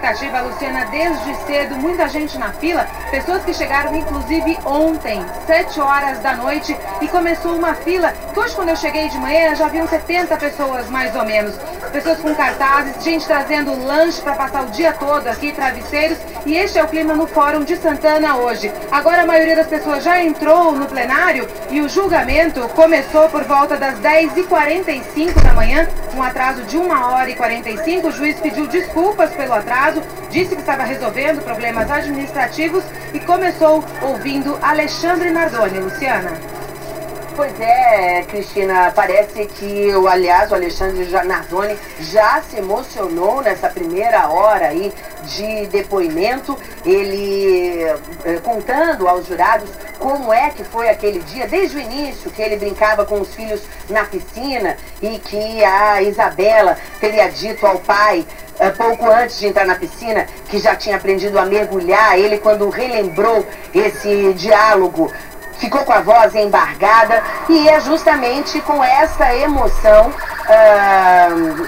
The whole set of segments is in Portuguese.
expectativa, Luciana, desde cedo, muita gente na fila, pessoas que chegaram inclusive ontem, 7 horas da noite, e começou uma fila que hoje, quando eu cheguei de manhã, já haviam 70 pessoas mais ou menos. Pessoas com cartazes, gente trazendo lanche para passar o dia todo aqui, travesseiros, e este é o clima no Fórum de Santana hoje. Agora a maioria das pessoas já entrou no plenário e o julgamento começou por volta das 10h45 da manhã, um atraso de 1h45. O juiz pediu desculpas pelo atraso, disse que estava resolvendo problemas administrativos e começou ouvindo Alexandre Nardoni. Luciana. Pois é, Cristina, parece que o Alexandre Nardoni já se emocionou nessa primeira hora aí de depoimento, ele contando aos jurados como é que foi aquele dia, desde o início, que ele brincava com os filhos na piscina e que a Isabela teria dito ao pai, pouco antes de entrar na piscina, que já tinha aprendido a mergulhar. Ele, quando relembrou esse diálogo, ficou com a voz embargada, e é justamente com essa emoção,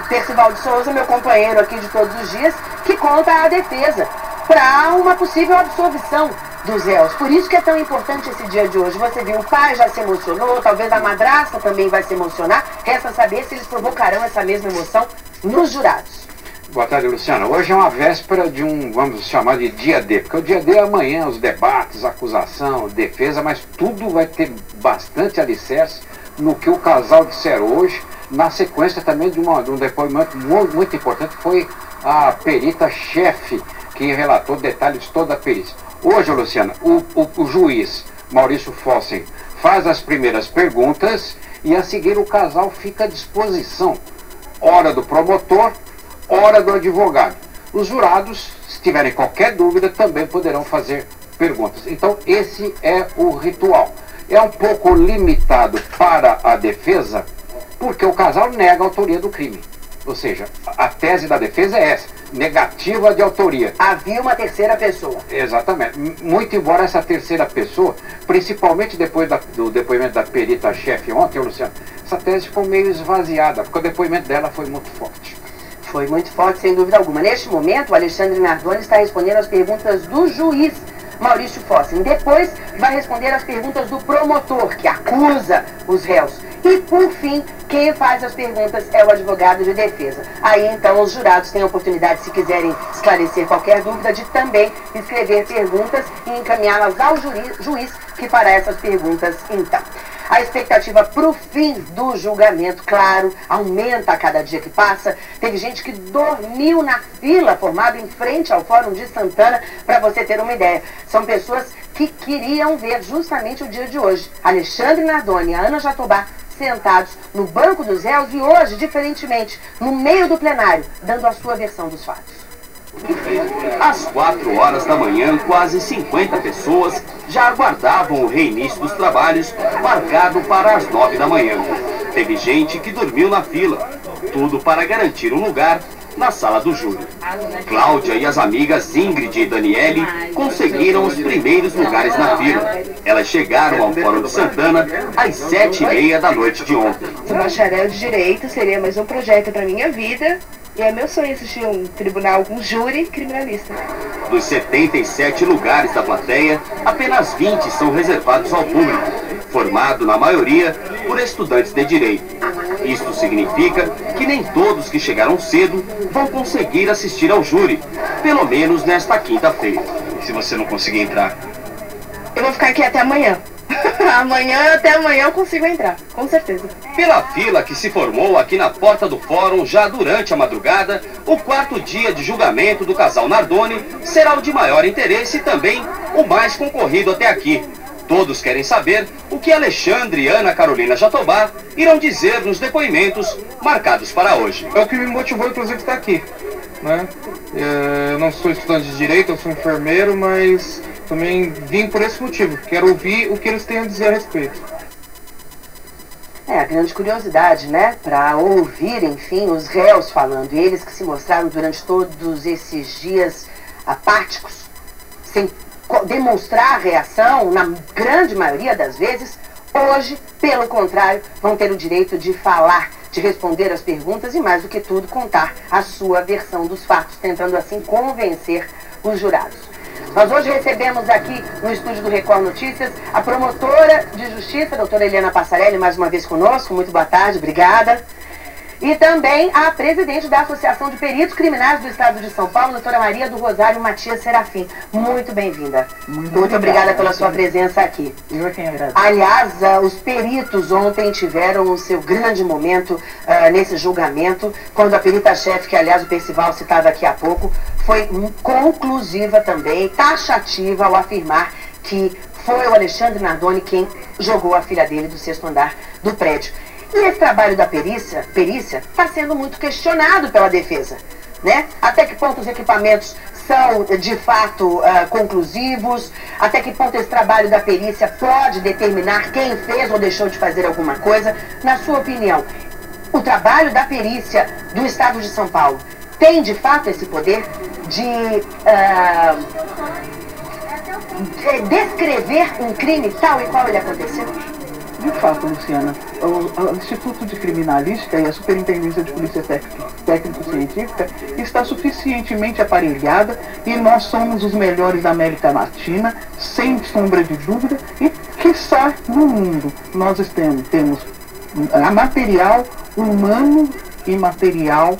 Percival de Souza, meu companheiro aqui de todos os dias, que conta a defesa para uma possível absolvição dos réus. Por isso que é tão importante esse dia de hoje. Você viu, o pai já se emocionou, talvez a madrasta também vai se emocionar. Resta saber se eles provocarão essa mesma emoção nos jurados. Boa tarde, Luciana. Hoje é uma véspera de um, vamos chamar de dia D, porque o dia D é amanhã, os debates, acusação, defesa, mas tudo vai ter bastante alicerce no que o casal disser hoje, na sequência também de um depoimento muito importante, que foi a perita-chefe, que relatou detalhes de toda a perícia. Hoje, Luciana, o juiz Maurício Fossen faz as primeiras perguntas e a seguir o casal fica à disposição. Hora do promotor, hora do advogado. Os jurados, se tiverem qualquer dúvida, também poderão fazer perguntas. Então, esse é o ritual. É um pouco limitado para a defesa, porque o casal nega a autoria do crime. Ou seja, a tese da defesa é essa, negativa de autoria. Havia uma terceira pessoa. Exatamente. Muito embora essa terceira pessoa, principalmente depois do depoimento da perita-chefe ontem, Luciano, essa tese ficou meio esvaziada, porque o depoimento dela foi muito forte. Foi muito forte, sem dúvida alguma. Neste momento, o Alexandre Nardoni está respondendo às perguntas do juiz Maurício Fossen. Depois, vai responder às perguntas do promotor, que acusa os réus. E, por fim, quem faz as perguntas é o advogado de defesa. Aí, então, os jurados têm a oportunidade, se quiserem esclarecer qualquer dúvida, de também escrever perguntas e encaminhá-las ao juiz, que fará essas perguntas, então. A expectativa para o fim do julgamento, claro, aumenta a cada dia que passa. Teve gente que dormiu na fila formada em frente ao Fórum de Santana, para você ter uma ideia. São pessoas que queriam ver justamente o dia de hoje. Alexandre Nardoni e Ana Jatobá sentados no banco dos réus e hoje, diferentemente, no meio do plenário, dando a sua versão dos fatos. Às 4 horas da manhã, quase 50 pessoas já aguardavam o reinício dos trabalhos, marcado para as 9 da manhã. Teve gente que dormiu na fila, tudo para garantir um lugar na sala do júri. Cláudia e as amigas Ingrid e Daniele conseguiram os primeiros lugares na fila. Elas chegaram ao Fórum de Santana às 7h30 da noite de ontem. Sou bacharel de Direito, seria mais um projeto para minha vida. E é meu sonho assistir um tribunal, um júri criminalista. Dos 77 lugares da plateia, apenas 20 são reservados ao público, formado na maioria por estudantes de direito. Isto significa que nem todos que chegaram cedo vão conseguir assistir ao júri, pelo menos nesta quinta-feira. Se você não conseguir entrar? Eu vou ficar aqui até amanhã. Até amanhã eu consigo entrar, com certeza. Pela fila que se formou aqui na porta do fórum já durante a madrugada, o quarto dia de julgamento do casal Nardoni será o de maior interesse e também o mais concorrido até aqui. Todos querem saber o que Alexandre e Ana Carolina Jatobá irão dizer nos depoimentos marcados para hoje. É o que me motivou, inclusive, a estar aqui, né? Eu não sou estudante de Direito, eu sou enfermeiro, mas também vim por esse motivo. Quero ouvir o que eles têm a dizer a respeito. É, a grande curiosidade, né? Para ouvir, enfim, os réus falando. Eles que se mostraram durante todos esses dias apáticos, sem demonstrar reação, na grande maioria das vezes, hoje, pelo contrário, vão ter o direito de falar de responder as perguntas e, mais do que tudo, contar a sua versão dos fatos, tentando assim convencer os jurados. Nós hoje recebemos aqui no estúdio do Record Notícias a promotora de justiça, a doutora Eliana Passarelli, mais uma vez conosco. Muito boa tarde, obrigada. E também a presidente da Associação de Peritos Criminais do Estado de São Paulo, doutora Maria do Rosário Matias Serafim. Muito bem-vinda. Muito obrigada pela sua presença aqui. Eu é quem agradeço. Aliás, os peritos ontem tiveram o seu grande momento nesse julgamento, quando a perita-chefe, que aliás o Percival citava aqui há pouco, foi conclusiva também, taxativa ao afirmar que foi o Alexandre Nardoni quem jogou a filha dele do 6º andar do prédio. E esse trabalho da perícia está sendo muito questionado pela defesa, né? Até que ponto os equipamentos são, de fato, conclusivos? Até que ponto esse trabalho da perícia pode determinar quem fez ou deixou de fazer alguma coisa? Na sua opinião, o trabalho da perícia do Estado de São Paulo tem, de fato, esse poder de descrever um crime tal e qual ele aconteceu? De fato, Luciana, o Instituto de Criminalística e a Superintendência de Polícia Técnico-Científica está suficientemente aparelhada e nós somos os melhores da América Latina, sem sombra de dúvida, e quiçá no mundo. Nós temos material humano e material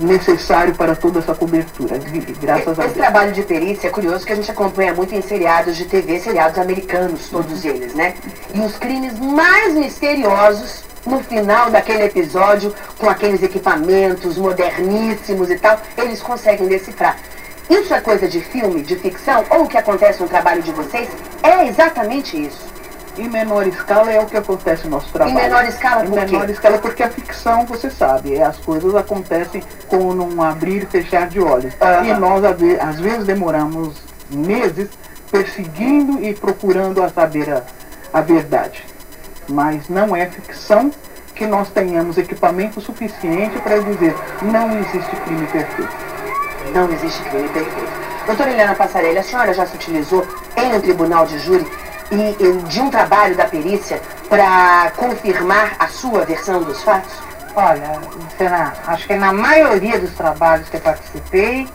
necessário para toda essa cobertura, graças a Deus. Esse trabalho de perícia é curioso, que a gente acompanha muito em seriados de TV, seriados americanos, todos eles, né? E os crimes mais misteriosos, no final daquele episódio, com aqueles equipamentos moderníssimos e tal, eles conseguem decifrar. Isso é coisa de filme, de ficção, ou o que acontece no trabalho de vocês é exatamente isso? Em menor escala é o que acontece no nosso trabalho. Em menor escala por quê? Em menor escala porque a ficção, você sabe, as coisas acontecem com um abrir e fechar de olhos. E nós, às vezes, demoramos meses perseguindo e procurando saber a verdade. Mas não é ficção que nós tenhamos equipamento suficiente para dizer não existe crime perfeito. Não existe crime perfeito. Doutora Eliana Passarelli, a senhora já se utilizou em um tribunal de júri e de um trabalho da perícia para confirmar a sua versão dos fatos? Olha, Luciana, acho que na maioria dos trabalhos que eu participei,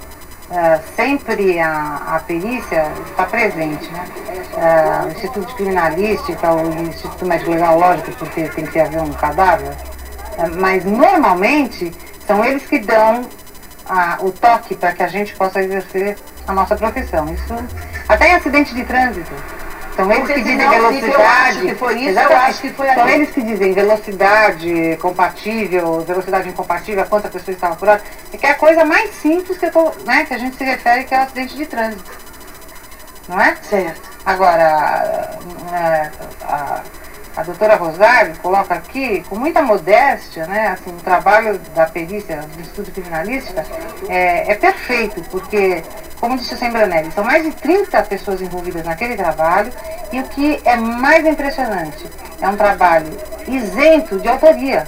sempre a perícia está presente, né? O Instituto de Criminalística, o Instituto Médico Legal, lógico, porque tem que haver um cadáver, mas normalmente são eles que dão o toque para que a gente possa exercer a nossa profissão. Isso até em acidente de trânsito. São eles que dizem velocidade. São eles que dizem velocidade compatível, velocidade incompatível, quanta pessoa estava por hora. Que é a coisa mais simples que a gente se refere, que é o acidente de trânsito. Não é? Certo. Agora, a doutora Rosário coloca aqui, com muita modéstia, né, assim, o trabalho da perícia do Instituto Criminalística é perfeito, porque, como disse o Sembranelli, são mais de 30 pessoas envolvidas naquele trabalho, e o que é mais impressionante, é um trabalho isento de autoria.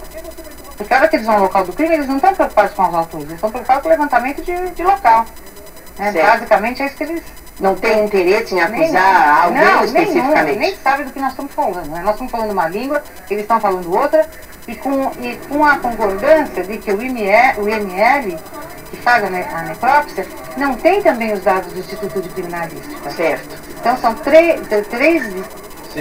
Porque a hora que eles vão ao local do crime, eles não estão preocupados com os autores, eles estão preocupados com o levantamento de local. Né? Basicamente é isso que eles... Não tem interesse em acusar alguém especificamente? Nem sabe do que nós estamos falando. Né? Nós estamos falando uma língua, eles estão falando outra, e com a concordância de que o IML, que faz a necrópsia, não tem também os dados do Instituto de Criminalística. Certo. Então são três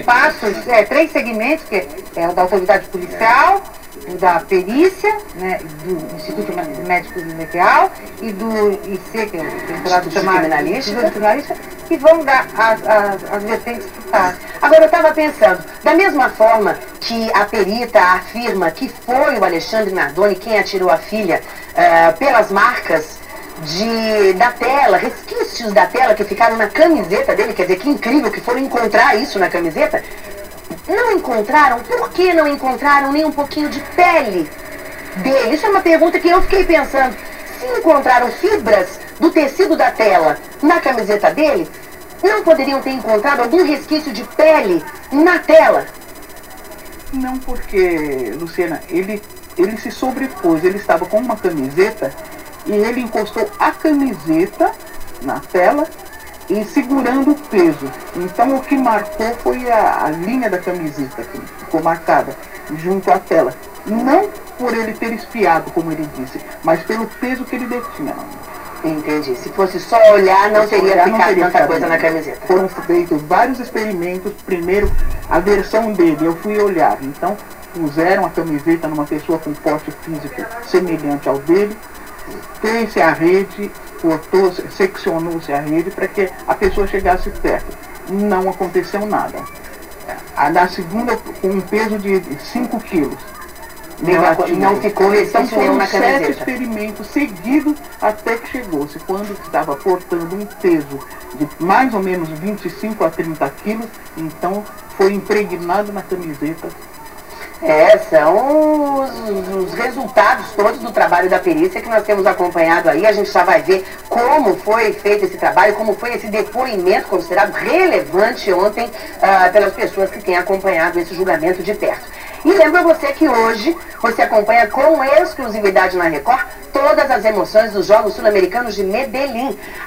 passos, três segmentos, que é o da autoridade policial, o da perícia, né, do Instituto Médico Legal e do IC, que é o Instituto Criminalística, que vão dar as vertentes do caso. Agora, eu estava pensando, da mesma forma que a perita afirma que foi o Alexandre Nardoni quem atirou a filha pelas marcas da tela, resquícios da tela que ficaram na camiseta dele, quer dizer, que incrível que foram encontrar isso na camiseta. Não encontraram? Por que não encontraram nem um pouquinho de pele dele? Isso é uma pergunta que eu fiquei pensando. Se encontraram fibras do tecido da tela na camiseta dele, não poderiam ter encontrado algum resquício de pele na tela? Não, porque, Luciana, ele se sobrepôs. Ele estava com uma camiseta e ele encostou a camiseta na tela e segurando o peso. Então o que marcou foi a linha da camiseta que ficou marcada. junto à tela. Não por ele ter espiado, como ele disse, mas pelo peso que ele detinha. Entendi. Se fosse só olhar, não teria ficado tanta coisa na camiseta. Foram feitos vários experimentos. Primeiro, a versão dele, eu fui olhar. Então, puseram a camiseta numa pessoa com porte físico semelhante ao dele, fez-se a rede, cortou, seccionou-se a rede para que a pessoa chegasse perto. Não aconteceu nada. A da segunda, com um peso de 5 quilos. Não ficou resistente nenhuma camiseta. Foram 7 experimentos seguidos até que chegou-se. Quando estava portando um peso de mais ou menos 25 a 30 quilos, então foi impregnado na camiseta. São os resultados todos do trabalho da perícia que nós temos acompanhado aí. A gente já vai ver como foi feito esse trabalho, como foi esse depoimento considerado relevante ontem pelas pessoas que têm acompanhado esse julgamento de perto. E lembra você que hoje você acompanha com exclusividade na Record todas as emoções dos Jogos Sul-Americanos de Medellín.